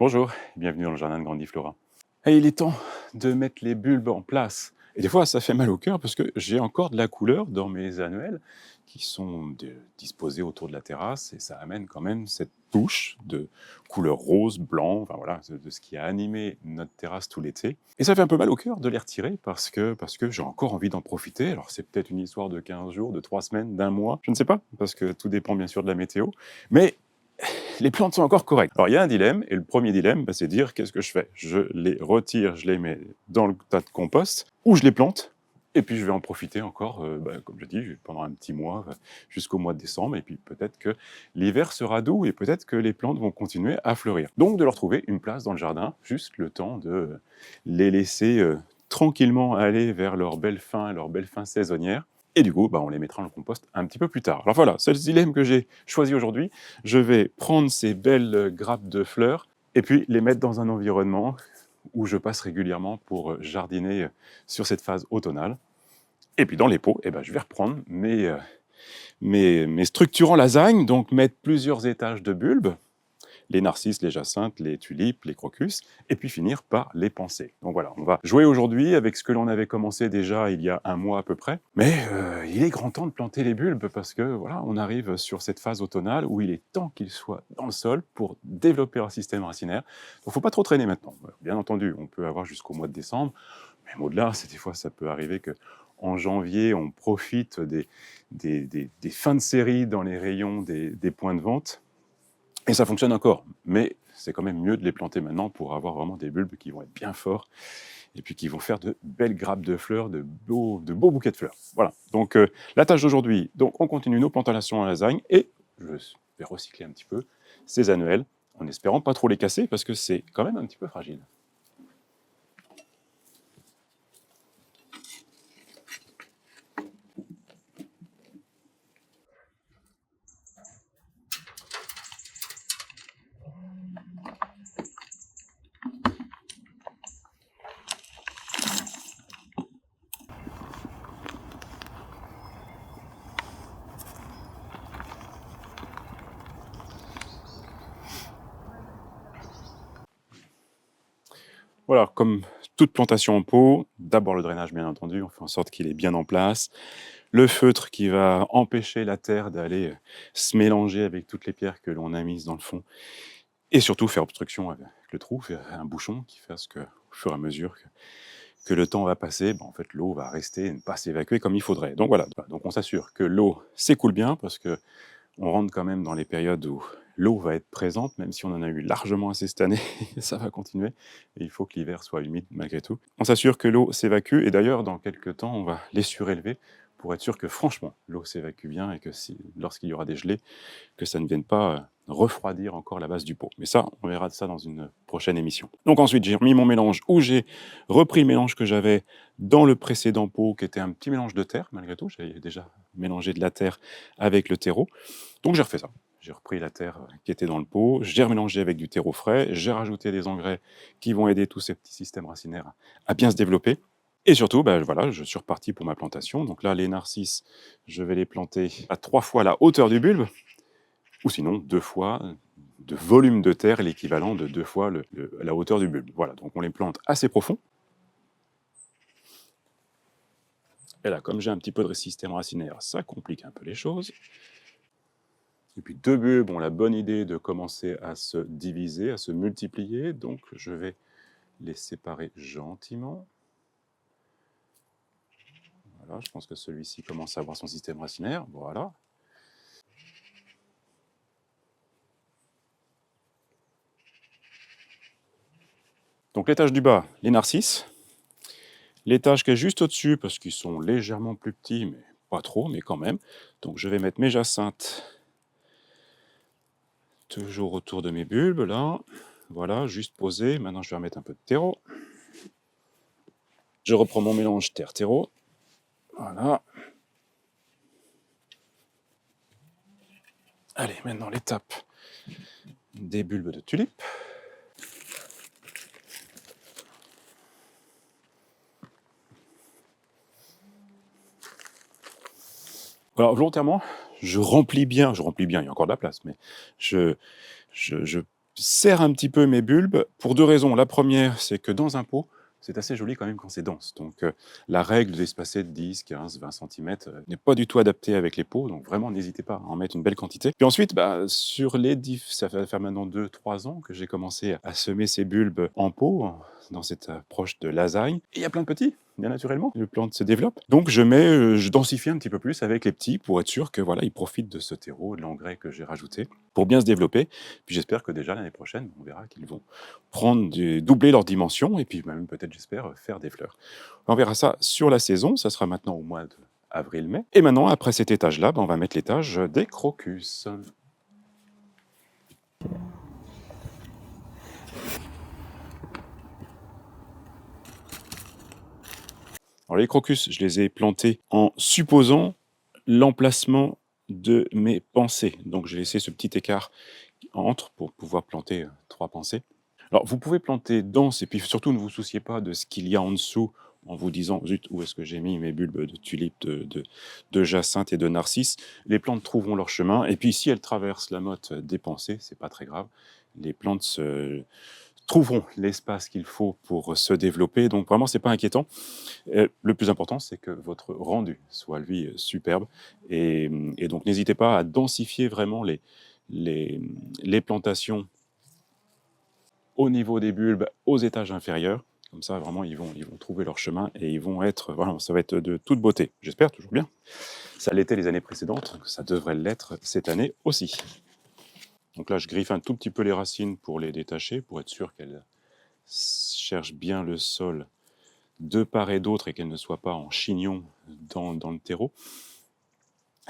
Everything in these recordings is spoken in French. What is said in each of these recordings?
Bonjour, bienvenue dans le jardin de Grandiflora. Et il est temps de mettre les bulbes en place. Et des fois, ça fait mal au cœur parce que j'ai encore de la couleur dans mes annuelles qui sont disposés autour de la terrasse et ça amène quand même cette touche de couleur rose, blanc, enfin voilà, de ce qui a animé notre terrasse tout l'été. Et ça fait un peu mal au cœur de les retirer parce que j'ai encore envie d'en profiter. Alors c'est peut-être une histoire de 15 jours, de 3 semaines, d'un mois, je ne sais pas, parce que tout dépend bien sûr de la météo. Mais les plantes sont encore correctes. Alors il y a un dilemme, et le premier dilemme, c'est de dire qu'est-ce que je fais? Je les retire, je les mets dans le tas de compost, ou je les plante, et puis je vais en profiter encore, comme je dis, pendant un petit mois, jusqu'au mois de décembre, et puis peut-être que l'hiver sera doux, et peut-être que les plantes vont continuer à fleurir. Donc de leur trouver une place dans le jardin, juste le temps de les laisser tranquillement aller vers leur belle fin saisonnière, et du coup, on les mettra dans le compost un petit peu plus tard. Alors voilà, c'est le dilemme que j'ai choisi aujourd'hui. Je vais prendre ces belles grappes de fleurs et puis les mettre dans un environnement où je passe régulièrement pour jardiner sur cette phase automnale. Et puis dans les pots, je vais reprendre mes structurants lasagnes, donc mettre plusieurs étages de bulbes, les narcisses, les jacinthes, les tulipes, les crocus, et puis finir par les panser. Donc voilà, on va jouer aujourd'hui avec ce que l'on avait commencé déjà il y a un mois à peu près, mais il est grand temps de planter les bulbes parce que voilà, on arrive sur cette phase automnale où il est temps qu'ils soient dans le sol pour développer leur système racinaire. Donc il ne faut pas trop traîner maintenant. Bien entendu, on peut avoir jusqu'au mois de décembre, mais au-delà, des fois ça peut arriver que en janvier, on profite des fins de série dans les rayons des points de vente. Et ça fonctionne encore, mais c'est quand même mieux de les planter maintenant pour avoir vraiment des bulbes qui vont être bien forts et puis qui vont faire de belles grappes de fleurs, de beaux bouquets de fleurs. Voilà, donc la tâche d'aujourd'hui, donc on continue nos plantations à lasagne et je vais recycler un petit peu ces annuelles en espérant pas trop les casser parce que c'est quand même un petit peu fragile. Voilà, comme toute plantation en pot, d'abord le drainage bien entendu, on fait en sorte qu'il est bien en place. Le feutre qui va empêcher la terre d'aller se mélanger avec toutes les pierres que l'on a mises dans le fond. Et surtout faire obstruction avec le trou, faire un bouchon qui fasse que, au fur et à mesure que le temps va passer, en fait, l'eau va rester et ne pas s'évacuer comme il faudrait. Donc voilà, donc on s'assure que l'eau s'écoule bien parce que on rentre quand même dans les périodes où l'eau va être présente, même si on en a eu largement assez cette année, ça va continuer. Et il faut que l'hiver soit humide malgré tout. On s'assure que l'eau s'évacue et d'ailleurs, dans quelques temps, on va les surélever pour être sûr que franchement, l'eau s'évacue bien et que lorsqu'il y aura des gelées, que ça ne vienne pas refroidir encore la base du pot. Mais ça, on verra de ça dans une prochaine émission. Donc ensuite, j'ai remis mon mélange où j'ai repris le mélange que j'avais dans le précédent pot, qui était un petit mélange de terre, malgré tout. J'avais déjà mélangé de la terre avec le terreau. Donc j'ai refait ça. J'ai repris la terre qui était dans le pot, j'ai remélangé avec du terreau frais, j'ai rajouté des engrais qui vont aider tous ces petits systèmes racinaires à bien se développer. Et surtout, voilà, je suis reparti pour ma plantation. Donc là, les narcisses, je vais les planter à 3 fois la hauteur du bulbe, ou sinon 2 fois de volume de terre, l'équivalent de 2 fois la hauteur du bulbe. Voilà, donc on les plante assez profond. Et là, comme j'ai un petit peu de système racinaire, ça complique un peu les choses. Et puis 2 bulbes ont la bonne idée de commencer à se diviser, à se multiplier, donc je vais les séparer gentiment. Voilà, je pense que celui-ci commence à avoir son système racinaire, voilà. Donc l'étage du bas, les narcisses. L'étage qui est juste au-dessus, parce qu'ils sont légèrement plus petits, mais pas trop, mais quand même. Donc je vais mettre mes jacinthes toujours autour de mes bulbes, là. Voilà, juste posé. Maintenant, je vais remettre un peu de terreau. Je reprends mon mélange terre-terreau. Voilà. Allez, maintenant l'étape des bulbes de tulipes. Alors volontairement, je remplis bien, il y a encore de la place, mais je serre un petit peu mes bulbes pour 2 raisons. La première, c'est que dans un pot, c'est assez joli quand même quand c'est dense. Donc la règle d'espacer de 10, 15, 20 centimètres n'est pas du tout adaptée avec les pots. Donc vraiment, n'hésitez pas à en mettre une belle quantité. Puis ensuite, sur les ça va faire maintenant 2, 3 ans que j'ai commencé à semer ces bulbes en pot, dans cette approche de lasagne. Et il y a plein de petits, bien naturellement. Les plantes se développent. Donc je densifie un petit peu plus avec les petits pour être sûr que voilà, ils profitent de ce terreau, de l'engrais que j'ai rajouté pour bien se développer. Puis j'espère que déjà l'année prochaine, on verra qu'ils vont doubler leur dimension et puis même peut-être, j'espère, faire des fleurs. On verra ça sur la saison, ça sera maintenant au mois d'avril-mai. Et maintenant, après cet étage-là, on va mettre l'étage des crocus. Alors les crocus, je les ai plantés en supposant l'emplacement de mes pensées. Donc j'ai laissé ce petit écart entre pour pouvoir planter 3 pensées. Alors, vous pouvez planter dense et puis surtout ne vous souciez pas de ce qu'il y a en dessous en vous disant zut, où est-ce que j'ai mis mes bulbes de tulipes, de jacinthe et de narcisse. Les plantes trouveront leur chemin et puis si elles traversent la motte des pensées, c'est pas très grave. Les plantes trouveront l'espace qu'il faut pour se développer. Donc vraiment, c'est pas inquiétant. Le plus important, c'est que votre rendu soit lui superbe et donc n'hésitez pas à densifier vraiment les plantations au niveau des bulbes, aux étages inférieurs. Comme ça, vraiment, ils vont trouver leur chemin et ils vont être, voilà, ça va être de toute beauté. J'espère toujours bien. Ça l'était les années précédentes, ça devrait l'être cette année aussi. Donc là, je griffe un tout petit peu les racines pour les détacher, pour être sûr qu'elles cherchent bien le sol de part et d'autre et qu'elles ne soient pas en chignon dans le terreau.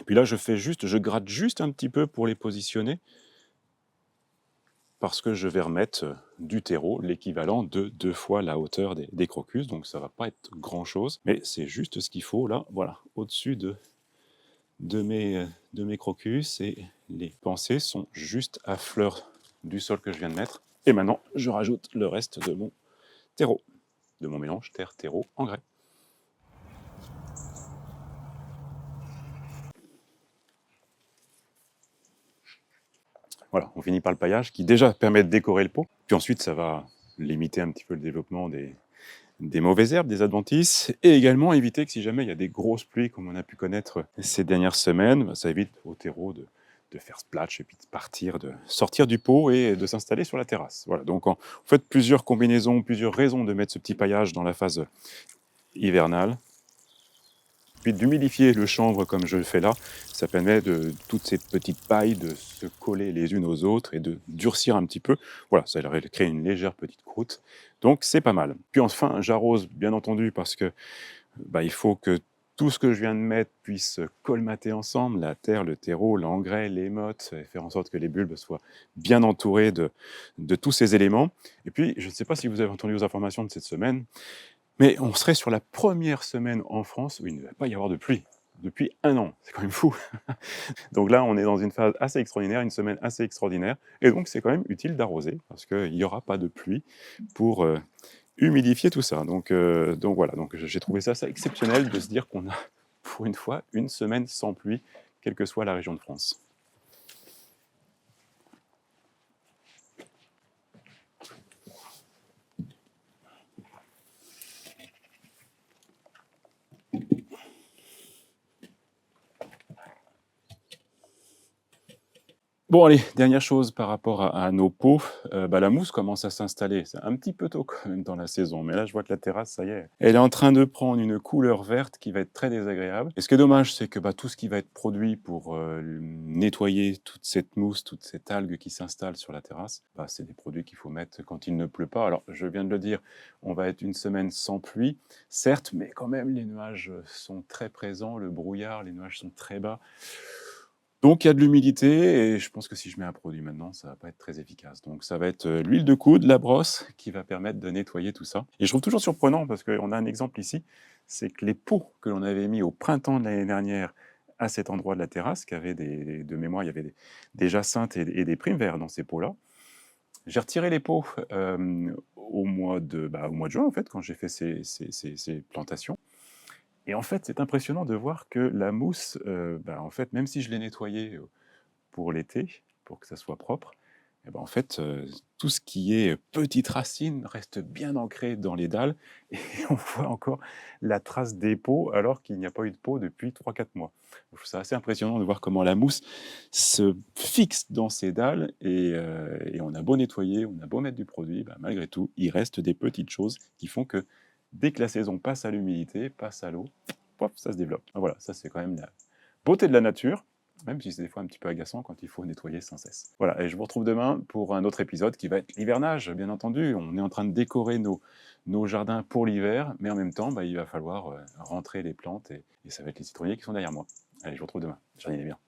Et puis là, je gratte juste un petit peu pour les positionner parce que je vais remettre du terreau, l'équivalent de 2 fois la hauteur des crocus, donc ça va pas être grand-chose, mais c'est juste ce qu'il faut là, voilà, au-dessus de mes crocus, et les pensées sont juste à fleur du sol que je viens de mettre. Et maintenant, je rajoute le reste de mon terreau, de mon mélange terre-terreau engrais. Voilà, on finit par le paillage qui déjà permet de décorer le pot, puis ensuite ça va limiter un petit peu le développement des mauvaises herbes, des adventices, et également éviter que si jamais il y a des grosses pluies comme on a pu connaître ces dernières semaines, ça évite au terreau de faire splash et puis de sortir du pot et de s'installer sur la terrasse. Voilà, donc en fait plusieurs combinaisons, plusieurs raisons de mettre ce petit paillage dans la phase hivernale. Puis d'humidifier le chanvre comme je le fais là, ça permet de toutes ces petites pailles de se coller les unes aux autres et de durcir un petit peu. Voilà, ça crée une légère petite croûte. Donc c'est pas mal. Puis enfin, j'arrose bien entendu parce que il faut que tout ce que je viens de mettre puisse colmater ensemble, la terre, le terreau, l'engrais, les mottes, et faire en sorte que les bulbes soient bien entourés de tous ces éléments. Et puis, je ne sais pas si vous avez entendu aux informations de cette semaine, mais on serait sur la première semaine en France où il ne va pas y avoir de pluie. Depuis 1 an, c'est quand même fou. Donc là, on est dans une phase assez extraordinaire, une semaine assez extraordinaire. Et donc, c'est quand même utile d'arroser parce qu'il n'y aura pas de pluie pour humidifier tout ça. Donc voilà, donc j'ai trouvé ça assez exceptionnel de se dire qu'on a pour une fois une semaine sans pluie, quelle que soit la région de France. Bon allez, dernière chose par rapport à nos pots, la mousse commence à s'installer. C'est un petit peu tôt quand même dans la saison, mais là je vois que la terrasse, ça y est, elle est en train de prendre une couleur verte qui va être très désagréable. Et ce qui est dommage, c'est que tout ce qui va être produit pour nettoyer toute cette mousse, toute cette algue qui s'installe sur la terrasse, c'est des produits qu'il faut mettre quand il ne pleut pas. Alors je viens de le dire, on va être une semaine sans pluie, certes, mais quand même les nuages sont très présents, le brouillard, les nuages sont très bas. Donc il y a de l'humidité et je pense que si je mets un produit maintenant, ça va pas être très efficace. Donc ça va être l'huile de coude, la brosse qui va permettre de nettoyer tout ça. Et je trouve toujours surprenant parce qu'on a un exemple ici, c'est que les pots que l'on avait mis au printemps de l'année dernière à cet endroit de la terrasse, qui avait de mémoire, il y avait des jacinthes et des primes verts dans ces pots-là. J'ai retiré les pots au mois de juin en fait, quand j'ai fait ces plantations. Et en fait, c'est impressionnant de voir que la mousse, en fait, même si je l'ai nettoyée pour l'été, pour que ça soit propre, Et ben, en fait, tout ce qui est petites racines reste bien ancré dans les dalles et on voit encore la trace des pots alors qu'il n'y a pas eu de pot depuis 3 4 mois. Je trouve ça assez impressionnant de voir comment la mousse se fixe dans ces dalles et on a beau nettoyer, on a beau mettre du produit, bah, malgré tout, il reste des petites choses qui font que dès que la saison passe à l'humidité, passe à l'eau, pop, ça se développe. Ah, voilà, ça c'est quand même la beauté de la nature, même si c'est des fois un petit peu agaçant quand il faut nettoyer sans cesse. Voilà, et je vous retrouve demain pour un autre épisode qui va être l'hivernage, bien entendu. On est en train de décorer nos jardins pour l'hiver, mais en même temps, bah, il va falloir rentrer les plantes et ça va être les citronniers qui sont derrière moi. Allez, je vous retrouve demain. Jardinez bien.